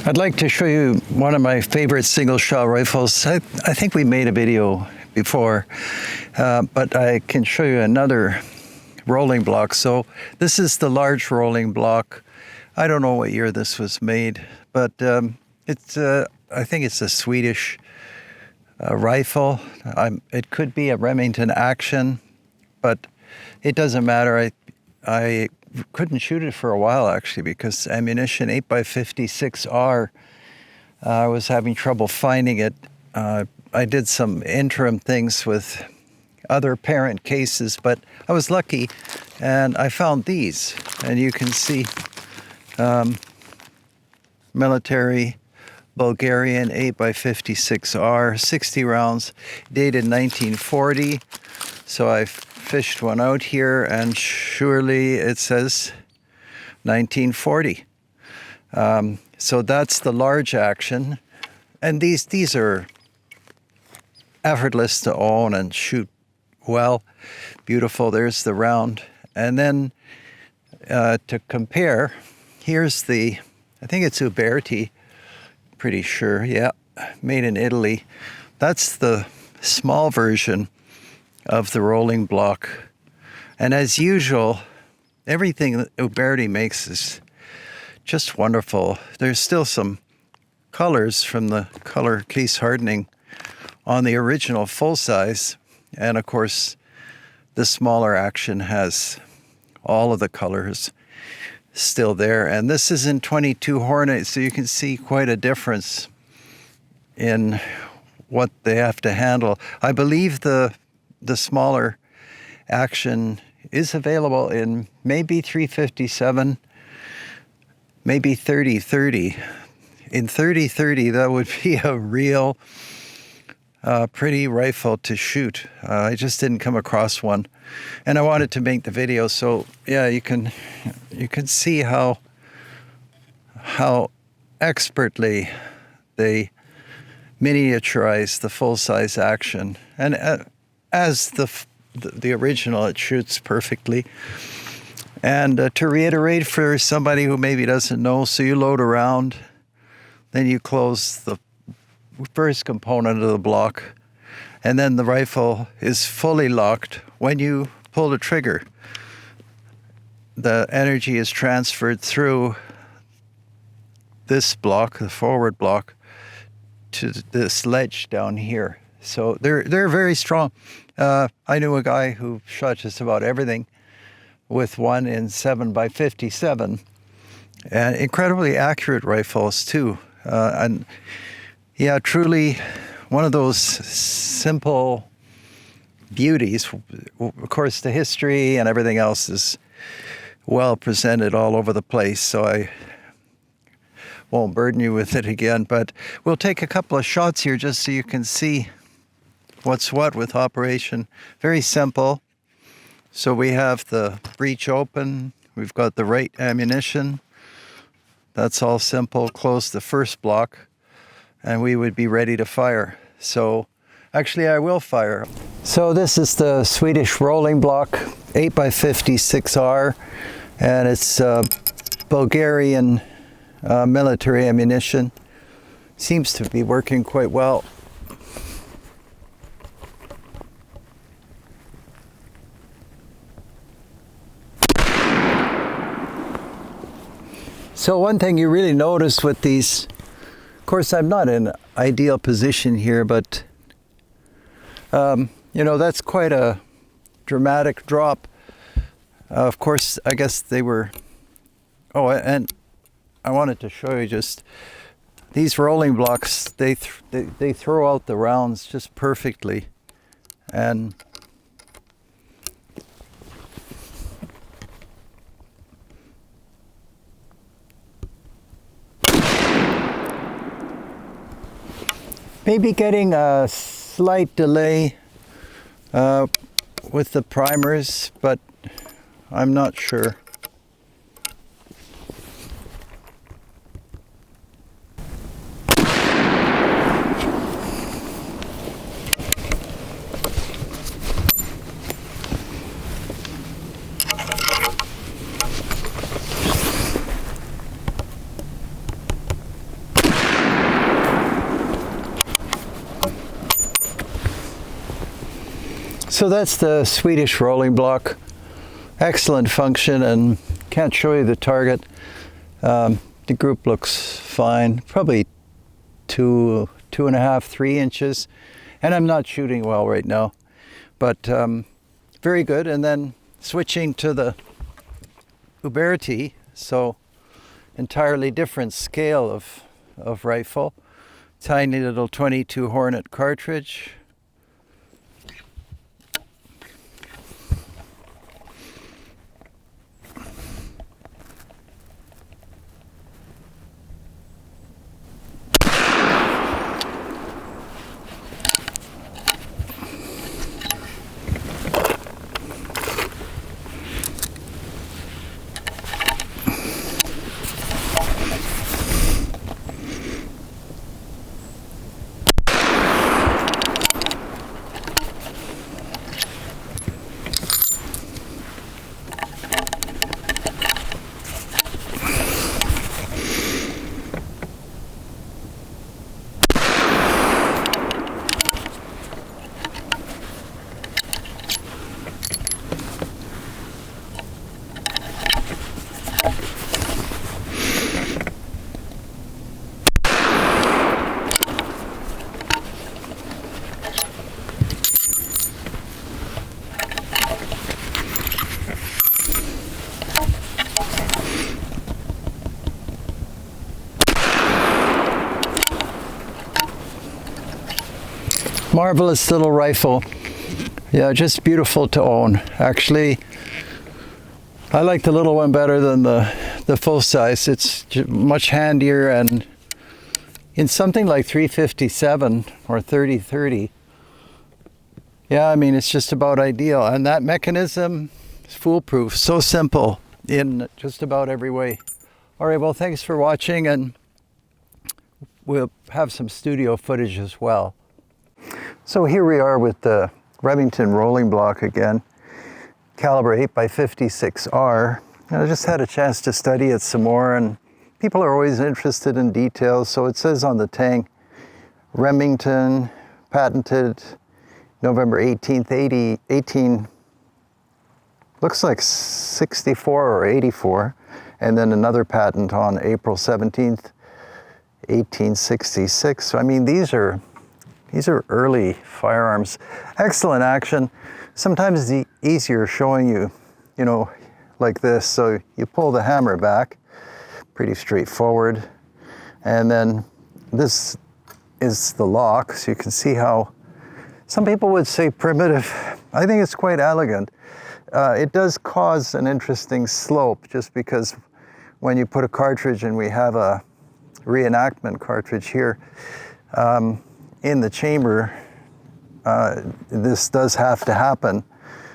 I'd like to show you one of my favorite single shot rifles. I think we made a video before, but I can show you another rolling block. So this is the large rolling block. I don't know what year this was made, but it's I think it's a Swedish rifle. It could be a Remington Action, but it doesn't matter. I couldn't shoot it for a while actually because ammunition 8x56R, I was having trouble finding it. I did some interim things with other parent cases, but I was lucky and I found these, and you can see military Bulgarian 8x56R, 60 rounds, dated 1940. So I fished one out here, and surely it says 1940. So that's the large action, and these are effortless to own and shoot well, beautiful. There's the round, and then to compare, here's the, I think it's Uberti, pretty sure, yeah, made in Italy. That's the small version of the rolling block. And as usual, everything that Uberti makes is just wonderful. There's still some colors from the color case hardening on the original full size. And of course, the smaller action has all of the colors still there. And this is in 22 Hornet, so you can see quite a difference in what they have to handle. I believe the smaller action is available in maybe 357, maybe 30-30. In 30-30, that would be a real pretty rifle to shoot. I just didn't come across one, and I wanted to make the video, so yeah, you can see how expertly they miniaturize the full-size action, and as the original, it shoots perfectly. And to reiterate for somebody who maybe doesn't know, so you load around, then you close the first component of the block, and then the rifle is fully locked. When you pull the trigger, the energy is transferred through this block, the forward block, to this ledge down here. So they're very strong. I knew a guy who shot just about everything with one in 7x57, and incredibly accurate rifles too. And yeah, truly one of those simple beauties. Of course, the history and everything else is well presented all over the place, so I won't burden you with it again, but we'll take a couple of shots here just so you can see what's what with operation. Very simple. So we have the breech open, we've got the right ammunition. That's all simple. Close the first block, and we would be ready to fire. So actually I will fire. So this is the Swedish rolling block, 8x56R, and it's Bulgarian military ammunition. Seems to be working quite well. So one thing you really notice with these, of course I'm not in an ideal position here, but you know, that's quite a dramatic drop. Of course, I guess they were, oh, and I wanted to show you just these rolling blocks, they throw out the rounds just perfectly. And maybe getting a slight delay with the primers, but I'm not sure. So that's the Swedish rolling block. Excellent function, and can't show you the target. The group looks fine, probably 2.5, 3 inches. And I'm not shooting well right now, but very good. And then switching to the Uberti, so entirely different scale of rifle. Tiny little 22 Hornet cartridge. Marvelous little rifle. Yeah, just beautiful to own. Actually, I like the little one better than the full size. It's much handier, and in something like 357 or 30-30, yeah, I mean, it's just about ideal. And that mechanism is foolproof, so simple in just about every way. All right, well, thanks for watching, and we'll have some studio footage as well. So here we are with the Remington rolling block again, caliber 8x56R. And I just had a chance to study it some more, and people are always interested in details. So it says on the tang, Remington, patented November 18th, 18, looks like 64 or 84. And then another patent on April 17th, 1866. So I mean, these are early firearms. Excellent action. Sometimes it's easier showing you, like this. So you pull the hammer back, pretty straightforward. And then this is the lock. So you can see how some people would say primitive. I think it's quite elegant. It does cause an interesting slope, just because when you put a cartridge, and we have a reenactment cartridge here, in the chamber, this does have to happen.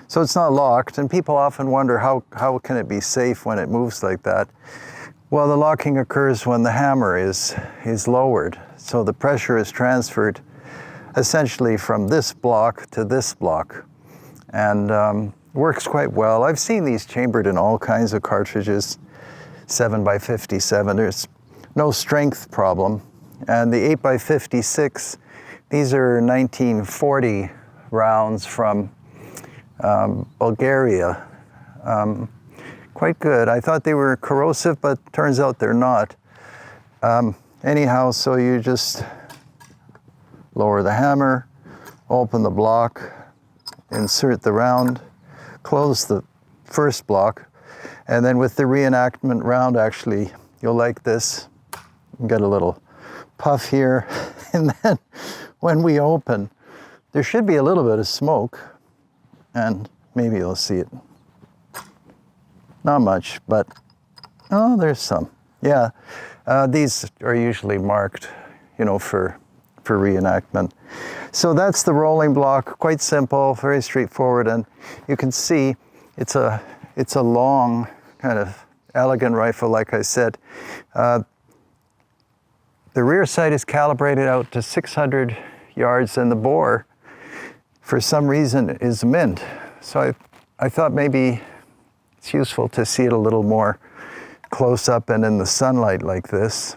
So it's not locked, and people often wonder how can it be safe when it moves like that? Well, the locking occurs when the hammer is lowered. So the pressure is transferred essentially from this block to this block, and works quite well. I've seen these chambered in all kinds of cartridges, 7x57. There's no strength problem. And the 8x56, these are 1940 rounds from Bulgaria. Quite good. I thought they were corrosive, but turns out they're not. Anyhow, so you just lower the hammer, open the block, insert the round, close the first block, and then with the reenactment round, actually, you'll like this. You get a little puff here, and then when we open, there should be a little bit of smoke, and maybe you'll see it. Not much, but oh, there's some. Yeah, these are usually marked, for reenactment. So that's the rolling block. Quite simple, very straightforward, and you can see it's a long, kind of elegant rifle, like I said. The rear sight is calibrated out to 600 yards, and the bore, for some reason, is mint. So I thought maybe it's useful to see it a little more close up and in the sunlight like this.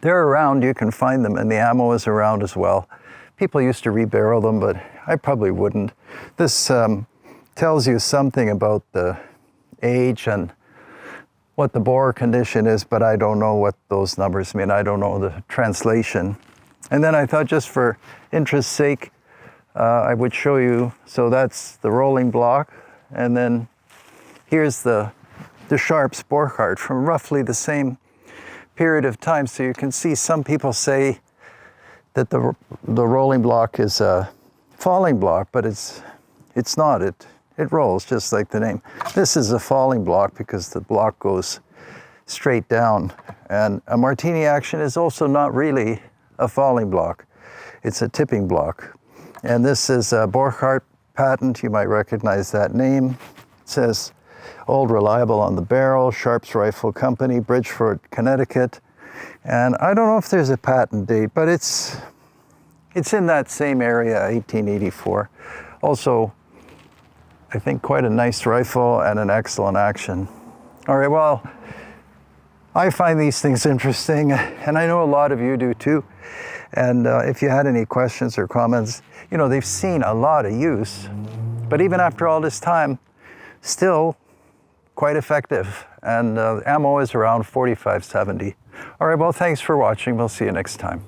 They're around, you can find them, and the ammo is around as well. People used to rebarrel them, but I probably wouldn't. This tells you something about the age and what the bore condition is, but I don't know what those numbers mean. I don't know the translation. And then I thought, just for interest's sake, I would show you. So that's the rolling block, and then here's the Sharps bore card from roughly the same period of time. So you can see some people say that the rolling block is a falling block, but it's not. It rolls just like the name. This is a falling block because the block goes straight down. And a Martini action is also not really a falling block. It's a tipping block. And this is a Borchardt patent. You might recognize that name. It says Old Reliable on the barrel, Sharps Rifle Company, Bridgeport, Connecticut. And I don't know if there's a patent date, but it's in that same area, 1884. Also, I think quite a nice rifle and an excellent action. All right, well, I find these things interesting, and I know a lot of you do too. And if you had any questions or comments, you know, they've seen a lot of use, but even after all this time, still quite effective. And ammo is around 45-70. All right, well, thanks for watching. We'll see you next time.